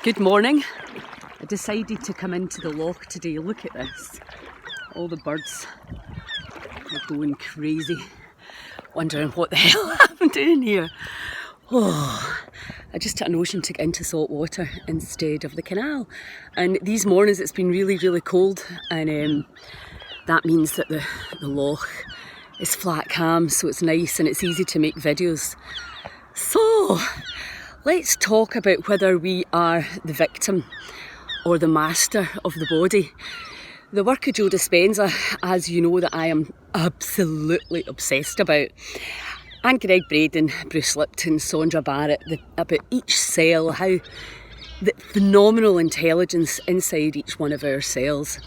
Good morning. I decided to come into the loch today. Look at this. All the birds are going crazy, wondering what the hell I'm doing here. Oh, I just took a notion to get into salt water instead of the canal. And these mornings it's been really, really cold, and that means that the loch is flat calm, so it's nice and it's easy to make videos. So let's talk about whether we are the victim or the master of the body. The work of Joe Dispenza, as you know, that I am absolutely obsessed about, and Greg Braden, Bruce Lipton, Sondra Barrett, about each cell, how the phenomenal intelligence inside each one of our cells,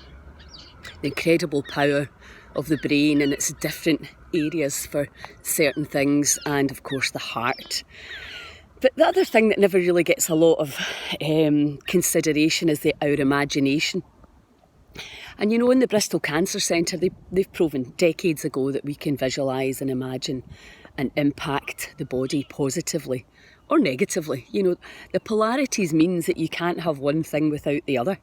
the incredible power of the brain and its different areas for certain things, and of course the heart. But the other thing that never really gets a lot of consideration is our imagination. And you know, in the Bristol Cancer Centre, they've proven decades ago that we can visualise and imagine and impact the body positively or negatively. You know, the polarities means that you can't have one thing without the other.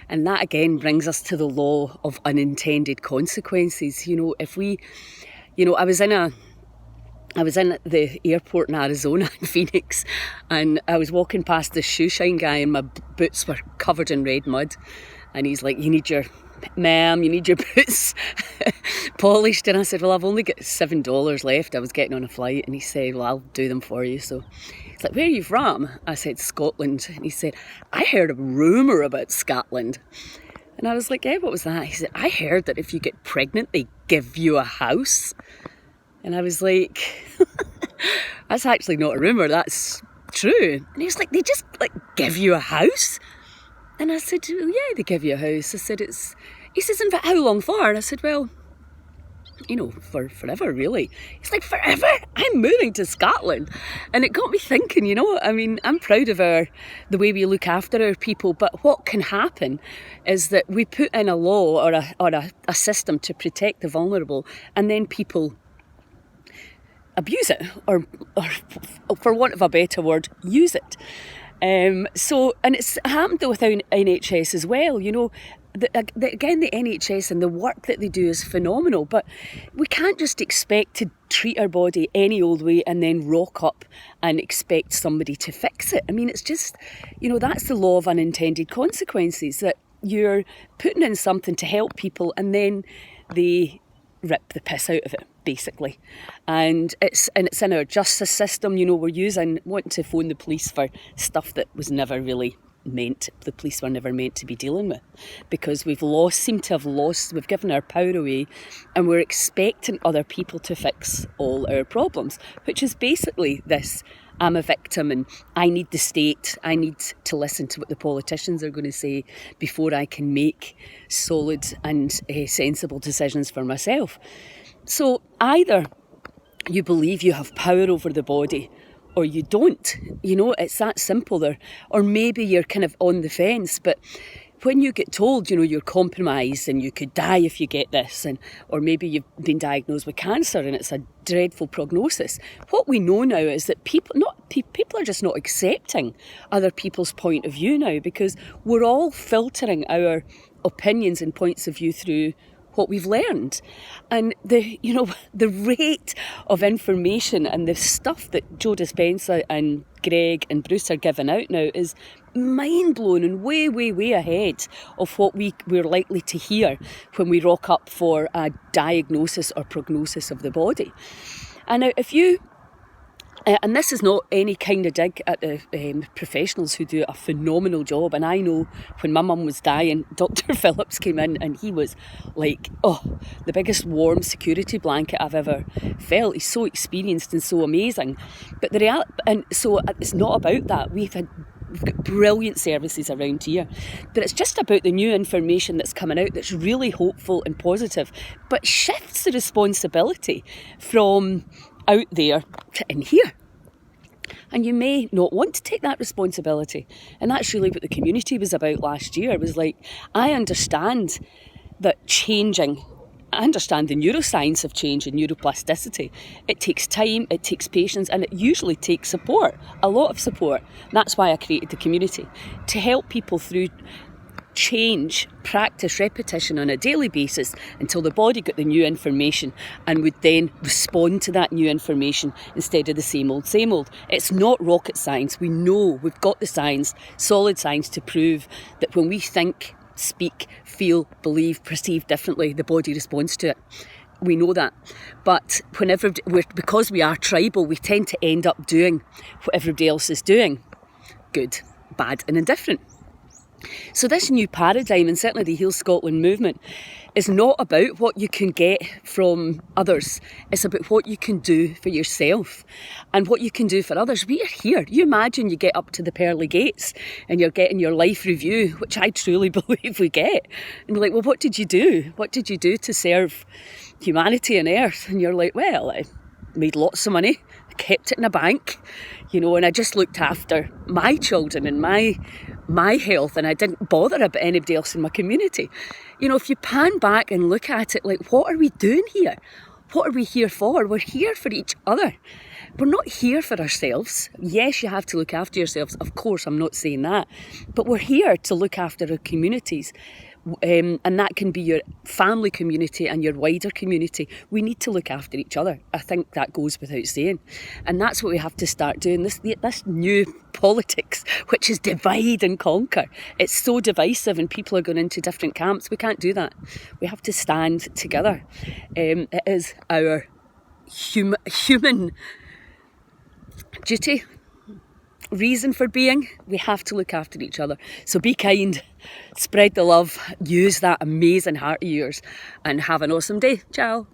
And that again brings us to the law of unintended consequences. You know, if we, you know, I was in the airport in Arizona, in Phoenix, and I was walking past this shoe shine guy and my boots were covered in red mud. And he's like, you need your boots polished. And I said, well, I've only got $7 left. I was getting on a flight. And he said, well, I'll do them for you. So he's like, where are you from? I said, Scotland. And he said, I heard a rumour about Scotland. And I was like, yeah, what was that? He said, I heard that if you get pregnant, they give you a house. And I was like, that's actually not a rumour, that's true. And he was like, they just give you a house? And I said, well, yeah, they give you a house. I said, he says, and for how long for? And I said, well, you know, for forever, really. He's like, forever? I'm moving to Scotland. And it got me thinking, you know, I mean, I'm proud of the way we look after our people, but what can happen is that we put in a law or a system to protect the vulnerable, and then people abuse it, or for want of a better word, use it. And it's happened though with NHS as well. You know, again, the NHS and the work that they do is phenomenal, but we can't just expect to treat our body any old way and then rock up and expect somebody to fix it. I mean, it's just, you know, that's the law of unintended consequences, that you're putting in something to help people and then they rip the piss out of it, basically. And it's in our justice system. You know, we're wanting to phone the police for stuff that was never really the police were never meant to be dealing with, because we've given our power away, and we're expecting other people to fix all our problems, which is basically this: I'm a victim and I need the state, I need to listen to what the politicians are going to say before I can make solid and sensible decisions for myself. So either you believe you have power over the body or you don't. You know, it's that simple there. Or maybe you're kind of on the fence, but when you get told, you know, you're compromised and you could die if you get this, or maybe you've been diagnosed with cancer and it's a dreadful prognosis. What we know now is that people are just not accepting other people's point of view now, because we're all filtering our opinions and points of view through what we've learned. And the rate of information and the stuff that Joe Dispenza and Greg and Bruce are giving out now is mind-blowing and way, way, way ahead of what we're likely to hear when we rock up for a diagnosis or prognosis of the body. And now, if you and this is not any kind of dig at the professionals who do a phenomenal job. And I know when my mum was dying, Dr. Phillips came in and he was like, the biggest warm security blanket I've ever felt. He's so experienced and so amazing. But so it's not about that. We've got brilliant services around here, but it's just about the new information that's coming out that's really hopeful and positive, but shifts the responsibility from out there to in here. And you may not want to take that responsibility. And that's really what the community was about last year. It was like, I understand that changing understand the neuroscience of change and neuroplasticity. It takes time, it takes patience, and it usually takes support, a lot of support. That's why I created the community, to help people through change, practice, repetition on a daily basis until the body got the new information and would then respond to that new information instead of the same old, same old. It's not rocket science. We know, we've got the science, solid science to prove that when we think, speak, feel, believe, perceive differently, the body responds to it. We know that. But because we are tribal, we tend to end up doing what everybody else is doing. Good, bad and indifferent. So this new paradigm, and certainly the Heal Scotland movement, is not about what you can get from others. It's about what you can do for yourself and what you can do for others. We are here. You imagine you get up to the pearly gates and you're getting your life review, which I truly believe we get. And you're like, well, what did you do? What did you do to serve humanity and Earth? And you're like, well, I made lots of money, kept it in a bank, and I just looked after my children and my health, and I didn't bother about anybody else in my community. If you pan back and look at it, like, what are we doing here? What are we here for? We're here for each other. We're not here for ourselves. Yes, you have to look after yourselves. Of course, I'm not saying that. But we're here to look after our communities. And that can be your family community and your wider community. We need to look after each other. I think that goes without saying. And that's what we have to start doing. This new politics, which is divide and conquer. It's so divisive and people are going into different camps. We can't do that. We have to stand together. It is our human duty, reason for being. We have to look after each other. So be kind, spread the love, use that amazing heart of yours, and have an awesome day. Ciao.